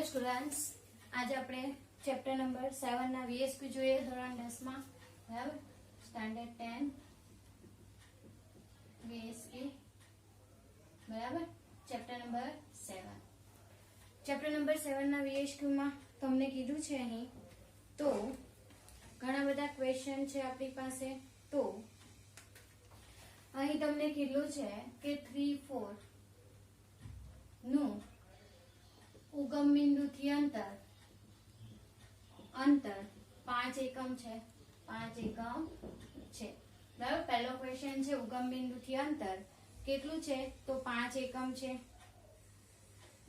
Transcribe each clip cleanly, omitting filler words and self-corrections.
Students, આજે આપણે chapter number 7 ના વીએસક્યુ જોઈએ ધોરણ 10 માં. બરાબર, સ્ટાન્ડર્ડ 10 વીએસક્યુ. બરાબર, ચેપ્ટર નંબર 7. ચેપ્ટર નંબર 7 ના વીએસક્યુ માં તમને કીધું છે અહીં તો ઘણા બધા ક્વેશ્ચન છે આપણી પાસે. તો અહીં તમને કીધું છે કે 3, 4 નું ઉગમ બિંદુથી અંતર 5 એકમ છે. 5 એકમ છે. બરાબર, પહેલો ક્વેશ્ચન છે ઉગમ બિંદુથી અંતર કેટલું છે તો 5 એકમ છે.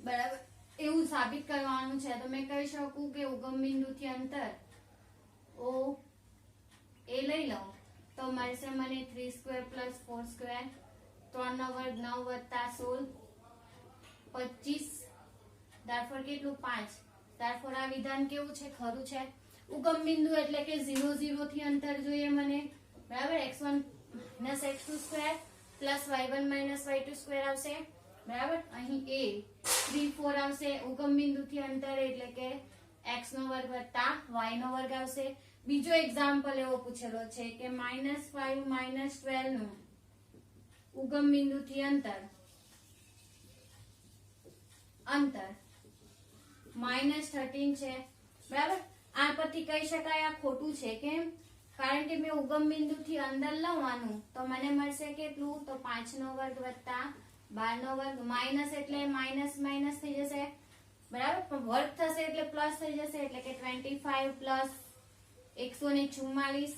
બરાબર, એવું સાબિત કરવાનું છે. તો મેં કહી શકું કે ઉગમ બિંદુથી અંતર ઓ એ લઈ લઉં તો મળશે મને 3² + 4², 3 નો વર્ગ 9 વત્તા 16 25. દાખલ કેટલું 5. દાખલ આ વિધાન કેવું છે? ખરું છે. ઉગમ બિંદુ એટલે કે 0, 0 થી અંતર જોઈએ મને. બરાબર, x1 - x2² + y1 - y2² આવશે. બરાબર, અહીં a 3, 4 આવશે. ઉગમ બિંદુથી અંતર એટલે કે x નો વર્ગ વત્તા y નો વર્ગ આવશે. બીજો એક્ઝામ્પલ એવો પૂછેલો છે કે -5 - 12 નું ઉગમ બિંદુથી અંતર -13 છે. બરાબર, આ પરથી કહી શકાય આ ખોટું છે. કેમ? કારણ કે મેં ઉગમ બિંદુથી અંદર લઉં તો મને મળશે કેટલું? તો 5 નો વર્ગ વત્તા 12 નો વર્ગ. માઇનસ એટલે માઇનસ થઈ જશે. બરાબર, પણ વર્ગ થશે એટલે પ્લસ થઈ જશે. એટલે કે 25 + 144.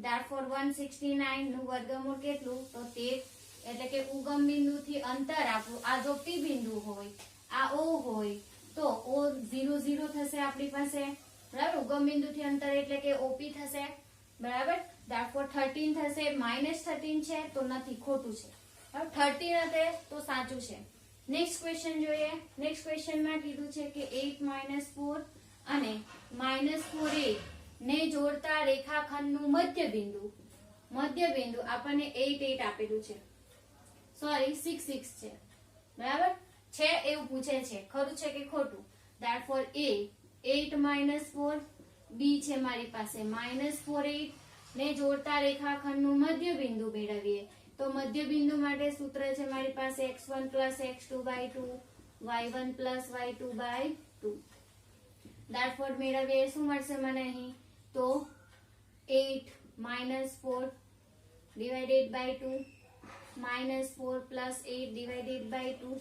therefore 169 નું વર્ગમૂળ કેટલું? તો 13. એટલે કે ઉગમ બિંદુથી અંતર આપણું આ જો P બિંદુ હોય, આ O હોય તો O 0, 0 થશે આપણી પાસે. બરાબર, ઉગમ બિંદુથી અંતર એટલે કે OP થશે. બરાબર, therefore 13 થશે. -13 છે તો નથી, ખોટું છે. બરાબર, 13 હશે તો સાચું છે. નેક્સ્ટ ક્વેશ્ચન જોઈએ. નેક્સ્ટ ક્વેશ્ચનમાં કીધું છે કે 8 - 4 અને -4a ને જોડતા રેખાખંડનું મધ્ય બિંદુ આપણને 8, 8 આપેલું છે. સોરી, 6, 6 છે. બરાબર છે, એવું પૂછે છે. ખરું છે કે ખોટું? therefore a 8 - 4, b છે મારી પાસે -4, 8 ને જોડતા રેખાખંડનું મધ્ય બિંદુ મેળવીએ. તો મધ્ય બિંદુ માટે સૂત્ર છે મારી પાસે x1 + x2/2, y1 + y2/2. therefore મેળવીએ શું મળશે મને અહીં? તો 8 - 4 / 2 -4 + 8 / 2.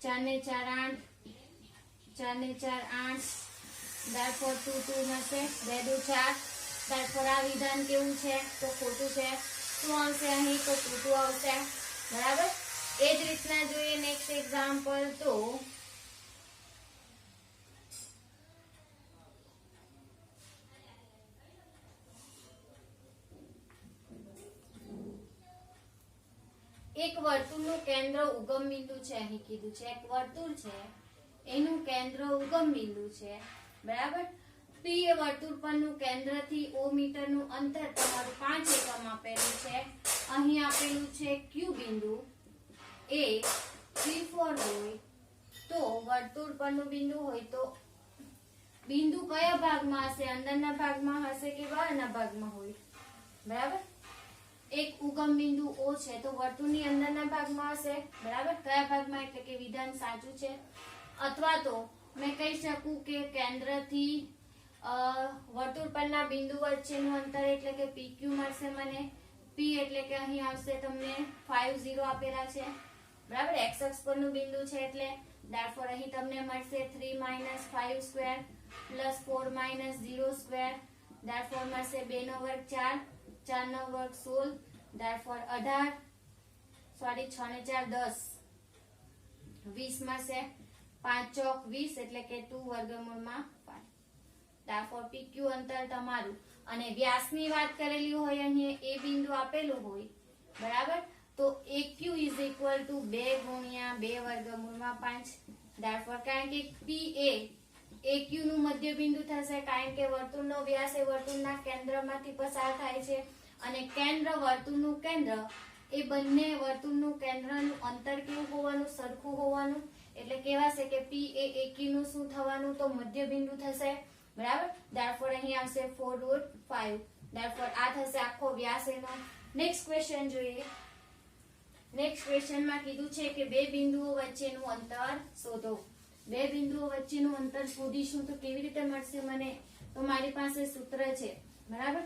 4 ને 4 8, 4 ને 4 8. therefore 2 2 મળશે. 2 દુ 4. therefore આ વિધાન કેવું છે? તો ખોટું છે. શું આવશે અહીં? તો 2 2 આવશે. બરાબર, એ જ રીતના જોઈએ નેક્સ્ટ એક્ઝામ્પલ. તો એક વર્તુળનું કેન્દ્ર ઉગમ બિંદુ છે. અહીં કીધું છે એક વર્તુળ છે, એનું કેન્દ્ર ઉગમ બિંદુ છે. બરાબર, P એ વર્તુળ પરનું કેન્દ્રથી O મીટરનું અંતર તમારું 5 એકમ આપેલું છે. અહીં આપેલું છે Q બિંદુ એ 3, 4 હોય તો વર્તુળ પરનું બિંદુ હોય તો બિંદુ કયા ભાગમાં હશે? અંદરના ભાગમાં હશે કે બહારના ભાગમાં હોય? બરાબર, એક ઉગમ બિંદુ O છે તો વર્તુળની અંદરના ભાગમાં હશે. બરાબર, કયા ભાગમાં? એટલે કે વિધાન સાચું છે. અથવા તો મેં કહી શકું કે કેન્દ્રથી વર્તુળ પરના બિંદુ વચ્ચેનું અંતર એટલે કે PQ મળશે મને. P એટલે કે અહીં આવશે તમને 5, 0 આપેલા છે. બરાબર, x અક્ષ પરનું બિંદુ છે એટલે therefore અહીં તમને મળશે 3 - 5² + 4 - 0². therefore મળશે 2 નો વર્ગ 4, 4 નો વર્ગ 16. therefore 18. સોરી, 6 ને 4 10, 20 મળશે. 5 ચોક 20 એટલે કે 2 વર્ગમૂળમાં 5. therefore PQ અંતર તમારું. અને વ્યાસની વાત કરેલી હોય, અહીં એ બિંદુ આપેલું હોય. બરાબર, તો AQ = 2 × 2 વર્ગમૂળમાં 5. therefore કારણ કે P એ AQ નું મધ્ય બિંદુ થશે. કારણ કે વર્તુળનો વ્યાસ એ વર્તુળના કેન્દ્રમાંથી પસાર થાય છે અને કેન્દ્ર વર્તુળનું કેન્દ્ર એ બંને વર્તુળનું કેન્દ્રનું અંતર કેવું હોવાનું, સરખું હોવાનું, એટલે કહેવાશે કે P એ એકીનું શું થવાનું, તો મધ્ય બિંદુ થશે, બરાબર. Therefore અહીં આવશે 4√5. Therefore આ થશે આખો વ્યાસ એનો. નેક્સ્ટ ક્વેશ્ચન જોઈએ. નેક્સ્ટ ક્વેશ્ચનમાં કીધું છે કે બે બિંદુઓ વચ્ચેનું અંતર શોધો. બે બિંદુઓ વચ્ચેનું અંતર શોધીશું તો કેવી રીતે મળશે મને, તો મારી પાસે સૂત્ર છે, બરાબર.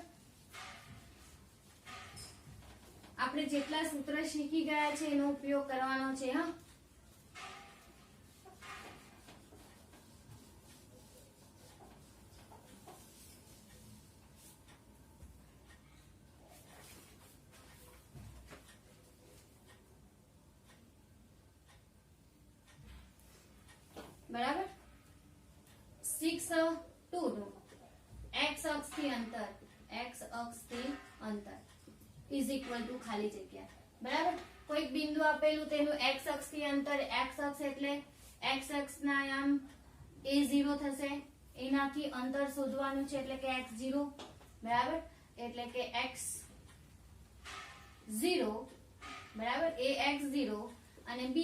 આપણે જેટલા સૂત્ર શીખી ગયા છે એનો ઉપયોગ કરવાનો છે. હા, બરાબર. 6 નું x અક્ષથી અંતર, x અક્ષથી અંતર ઇઝ ઇક્વલ ટુ ખાલી જગ્યા, બરાબર. કોઈક બિંદુ આપેલું તેનું x અક્ષથી અંતર, x અક્ષ એટલે x અક્ષના આમ a0 થશે, એનાથી અંતર શોધવાનું છે એટલે કે x0, બરાબર. એટલે કે x0, બરાબર, a x0 અને b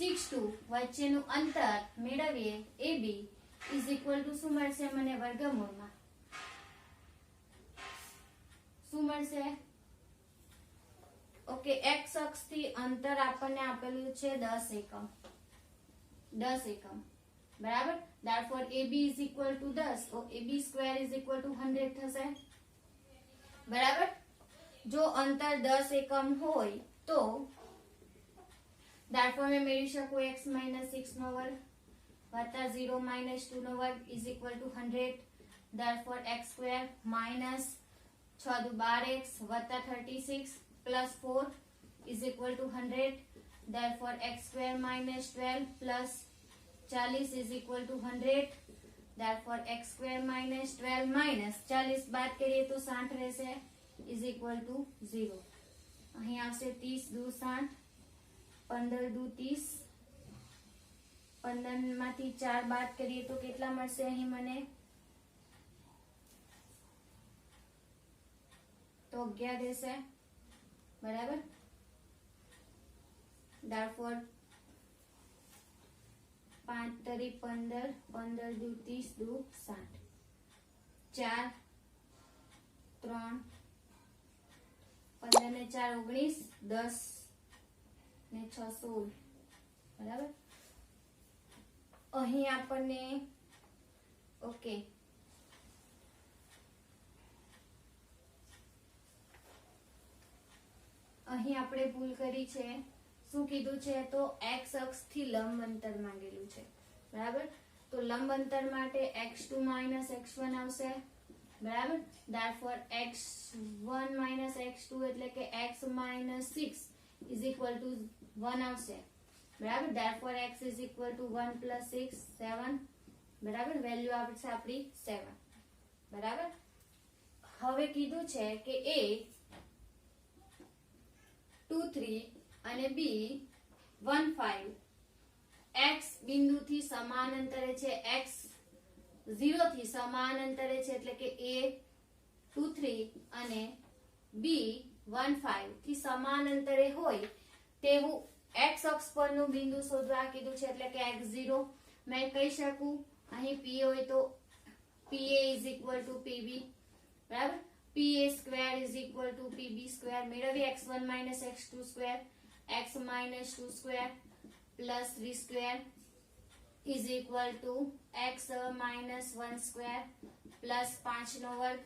6 વચ્ચેનું અંતર મેળવીએ ab ઇઝ ઇક્વલ ટુ શું મળશે મને, વર્ગમૂળમાં શું મળશે, ઓકે. x અક્ષથી અંતર આપણને આપેલું છે 10 એકમ, 10 એકમ, બરાબર. Therefore ab is equal to 10, તો ab square is equal to 100 થશે, બરાબર. જો અંતર 10 એકમ હોય તો therefore મેં મેળવી શકું x - 6 નો વર્ગ વત્તા 0 - 2 નો વર્ગ is equal to 100. Therefore x square minus 6 દુ 12x વત્તા 36 plus 4 is equal to 100. Therefore x square minus 12 plus 40 is equal to 100. Therefore x square minus 12 minus 40 બાદ કરીએ તો 60 રહેશે is equal to 0. અહીં આવશે 30 દુ 60, 15 દુ 30, 15 માંથી 4 બાદ કરીએ તો કેટલા મળશે અહીં મને, તો 11 રહેશે, બરાબર. Therefore 5 તરી 15, 15 દુ 30 દુ 60, 4 3 15 ને 4 19, 10 ને 6 16, બરાબર. અહીં આપણને ઓકે અહીં આપણે ભૂલ કરી છે. શું કીધું છે, તો x અક્ષથી લંબ અંતર માંગેલું છે, બરાબર. તો લંબ અંતર માટે x2 - x1 આવશે, બરાબર. Therefore x1 - x2 એટલે કે x - 6 is equal to 1 આવશે, બરાબર. Therefore x is equal to 1 plus 6 7, બરાબર. વેલ્યુ આવશે આપણી 7, બરાબર. હવે કીધું છે કે a 2 3 અને b 1 5 x બિંદુથી સમાન અંતરે છે, x 0 થી સમાન અંતરે છે, એટલે કે a 2 3 અને b 1 5 થી સમાન અંતરે હોય તેવું x અક્ષ પરનું બિંદુ શોધવા કીધું છે, એટલે કે x0. મેં કહી શકું અહીં p હોય તો pa is equal to pb, બરાબર. pa square is equal to pb square મેળવી x1 - x2 square, x - 2 square plus 3 square is equal to x - 1 square plus 5 નો વર્ગ.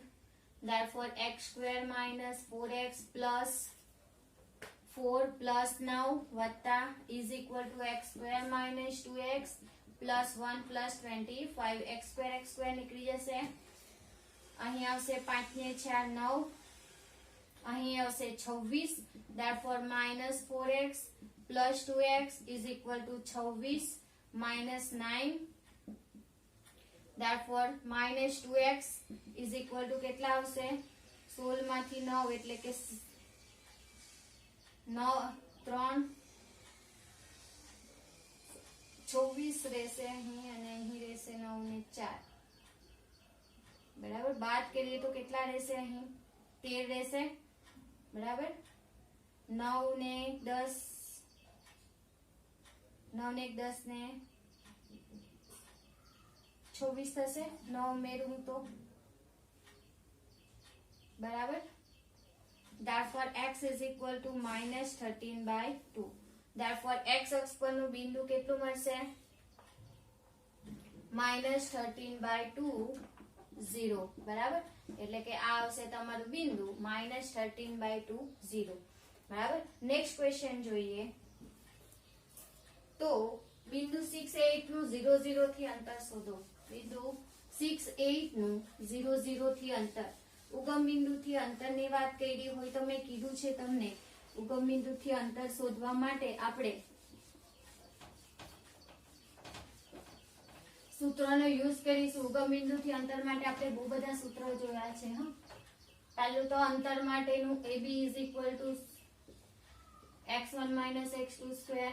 Therefore x square minus 4x plus 4 plus 9 વત્તા is equal to x square minus 2x plus 1 plus 25. x square નીકળી જશે. અહીં આવશે 5 ને 4 9, અહીં આવશે 26. Therefore minus 4x plus 2x is equal to 26 minus 9. Therefore minus 2x is equal to કેટલા આવશે, 16 માંથી 9 એટલે કે 9 3 26 રહેશે અહીં અને અહીં રહેશે 9 ને 4, બરાબર. બાદ કરીએ તો કેટલા રહેશે, અહીં 13 રહેશે, બરાબર. 9 ને 10 9 ને 10 ને 26 થશે 9 ઉમેરું તો બરાબર. therefore x is equal to -13/2. therefore x અક્ષ પરનું બિંદુ કેટલું મળશે? -13/2 0. બરાબર. એટલે કે આ આવશે તમારું બિંદુ -13/2 0. બરાબર. નેક્સ્ટ ક્વેશ્ચન જોઈએ તો બિંદુ 6 8 નું 0 0 થી અંતર શોધો. બિંદુ 6 8 નું 0 0 થી અંતર. ઉગમ બિંદુ થી અંતર ની વાત કરી હોય તો મેં કીધું છે તમને ઉગમ બિંદુ થી અંતર શોધવા માટે આપણે સૂત્રનો યુઝ કરીશું. ઉગમ બિંદુ થી અંતર માટે આપણે બહુ બધા સૂત્રો જોયા છે. પહેલું તો અંતર માટેનું AB = x1 - x2 square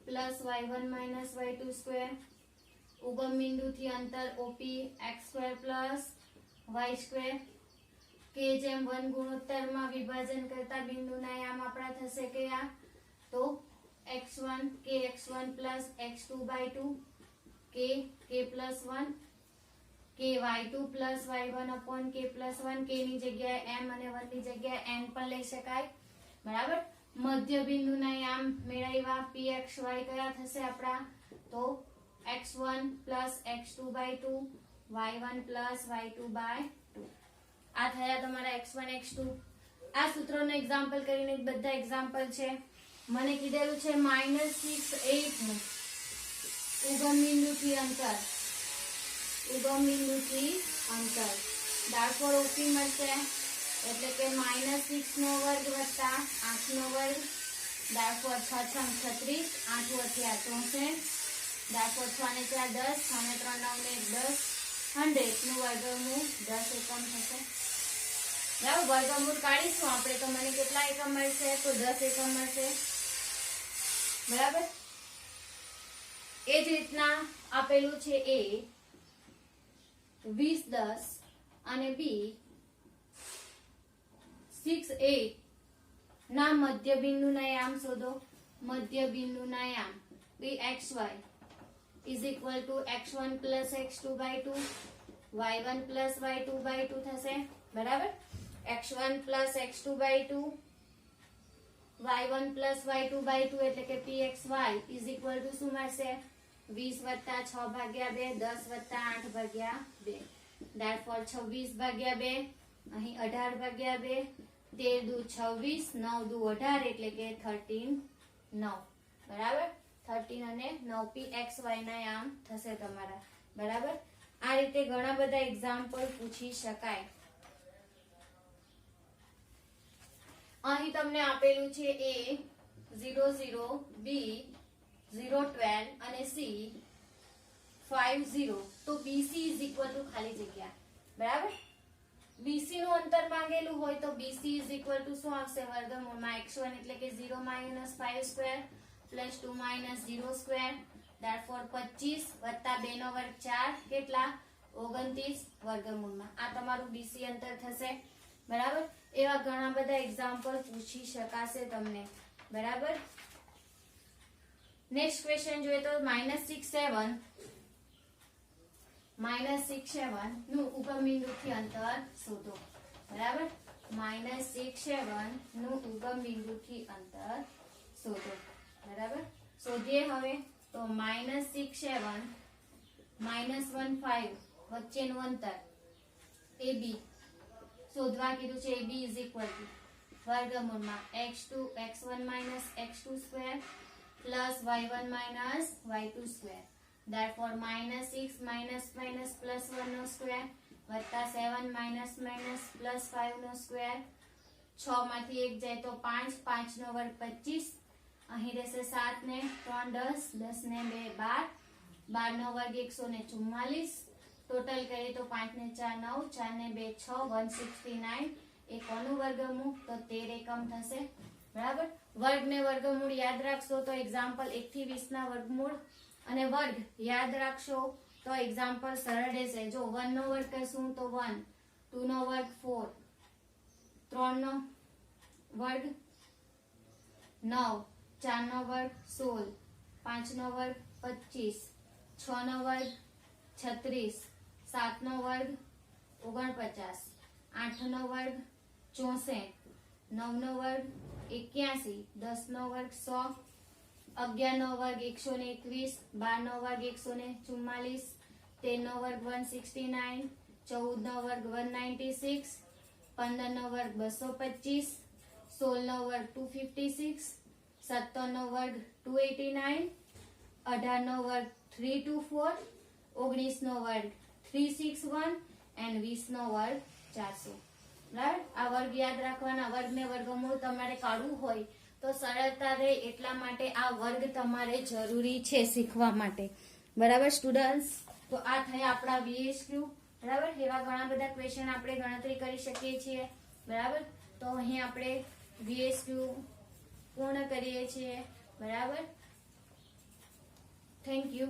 plus y1 - y2 square. ઉગમ બિંદુ થી અંતર OP x² plus y square. કે જેમ 1 ગુણોત્તરમાં વિભાજન કરતા બિંદુના યામ આપણા થશે કયા? તો x1 k x1 plus x2/2 k plus 1 k y2 plus y1 upon k plus 1. k ની જગ્યાએ m અને 1 ની જગ્યાએ n પણ લઈ શકાય. બરાબર. મધ્ય બિંદુના યામ મેળવ્યા pxy કયા થશે આપણા? તો x1 plus x2/2 y1 plus y2/2. આ થયા તમારા x1 x2. આ સૂત્રોનો એક્ઝામ્પલ કરીને બધા એક્ઝામ્પલ છે. મને કીધેલું છે -6 8 નું ઉગમ બિંદુથી અંતર. ઉગમ બિંદુથી અંતર. therefore OP મળશે એટલે કે -6 નો વર્ગ વત્તા 8 નો વર્ગ. therefore 6 6 36 8 વધ્યા 64. therefore 6 ને 4 10 6 ને 3 9 ને 10 100 નું વર્ગમૂળ 10 એકમ થશે. બરાબર. વર્ગમૂળ કાઢીશું આપણે તો મને કેટલા એકમ મળશે? તો 10 એકમ મળશે. બરાબર. એ જ રીતના આપેલું છે A 20 10 અને B 6 8 ના મધ્ય બિંદુના યામ શોધો. મધ્ય બિંદુના યામ pxy is equal to x1 plus x2/2 y1 plus y2/2 થશે. બરાબર. x1 plus x2/2 y1 plus y2/2 એટલે કે pxy is equal to શું મળશે? 20 વત્તા 6 ભાગ્યા 2 10 વત્તા 8 ભાગ્યા 2. therefore 26 ભાગ્યા 2 અહીં 18 ભાગ્યા 2 13 દુ 26 9 દુ 18 એટલે કે 13 9. બરાબર. 13 અને 9 pxy ના યામ થશે તમારા. બરાબર. આ રીતે ઘણા બધા એક્ઝામ્પલ પૂછી શકાય. અહીં તમને આપેલું છે A 0 0 B 0 12 અને C 5 0. તો BC is equal to ખાલી જગ્યા. બરાબર. BC નું અંતર માંગેલું હોય તો BC is equal to શું આવશે? વર્ગમૂળમાં x1 એટલે કે 0 - 5 સ્ક્વેર પ્લસ 2 - 0 સ્ક્વેર. therefore 25 વત્તા 2 નો વર્ગ 4 કેટલા? 29 વર્ગમૂળમાં. આ તમારું BC અંતર થશે. બરાબર. એવા ઘણા બધા એક્ઝામ્પલ પૂછી શકાશે તમને. બરાબર. નેક્સ્ટ ક્વેશ્ચન જોઈએ તો -6 7 નું ઉગમ બિંદુથી અંતર શોધો. બરાબર. -6 7 નું ઉગમ બિંદુથી અંતર શોધો. બરાબર. શોધીએ હવે તો -6 7 -1 5 વચ્ચેનું અંતર AB શોધવા કીધું છે. AB is equal to વર્ગમૂળમાં x1 x2 square plus y1 y2 square. therefore -6 plus 1 નો સ્ક્વેર વત્તા 7 પ્લસ 5 નો સ્ક્વેર. 6 માંથી 1 જાય તો 5 5 નો વર્ગ 25. અહીં રહેશે 7 ને 3 10 10 ને 2 12 12 નો વર્ગ 144. ટોટલ કરીએ તો 5 ને 4 9 4 ને 2 6 169. એ કોનું વર્ગમૂળ? તો 13 એકમ થશે. બરાબર. વર્ગ ને વર્ગમૂળ યાદ રાખશો તો એક્ઝામ્પલ 1 થી 20 ના વર્ગમૂળ અને વર્ગ યાદ રાખશો તો એક્ઝામ્પલ સરળ રહેશે. જો 1 નો વર્ગ કરશું તો 1 2 નો વર્ગ 4 3 નો વર્ગ 9, 4 નો વર્ગ 16, 5 નો વર્ગ 25, 6 નો વર્ગ 36, 7 નો વર્ગ 49, 8 નો વર્ગ 64, 9 નો વર્ગ 81, 10 નો વર્ગ 100, 11 નો વર્ગ 121, 12 નો વર્ગ 144, 13 નો વર્ગ 169, 14 નો વર્ગ 196, 15 નો વર્ગ 225, 16 નો વર્ગ 256, 17 નો વર્ગ 289, 18 નો વર્ગ 324, 19 નો વર્ગ 361 and 20 નો વર્ગ 400. રાઈટ, આ વર્ગ યાદ રાખવાના. વર્ગને વર્ગમૂળ તમારે કાઢવું હોય તો સરળતા રહે એટલા માટે આ વર્ગ તમારે જરૂરી છે શીખવા માટે. બરાબર સ્ટુડન્ટ્સ, તો આ થયા આપણા VSQ. બરાબર, એવા ઘણા બધા ક્વેશ્ચન આપણે ગણતરી કરી શકીએ છીએ. બરાબર, તો અહીં આપણે VSQ પૂર્ણ કરીએ છીએ. બરાબર, થેન્ક યુ.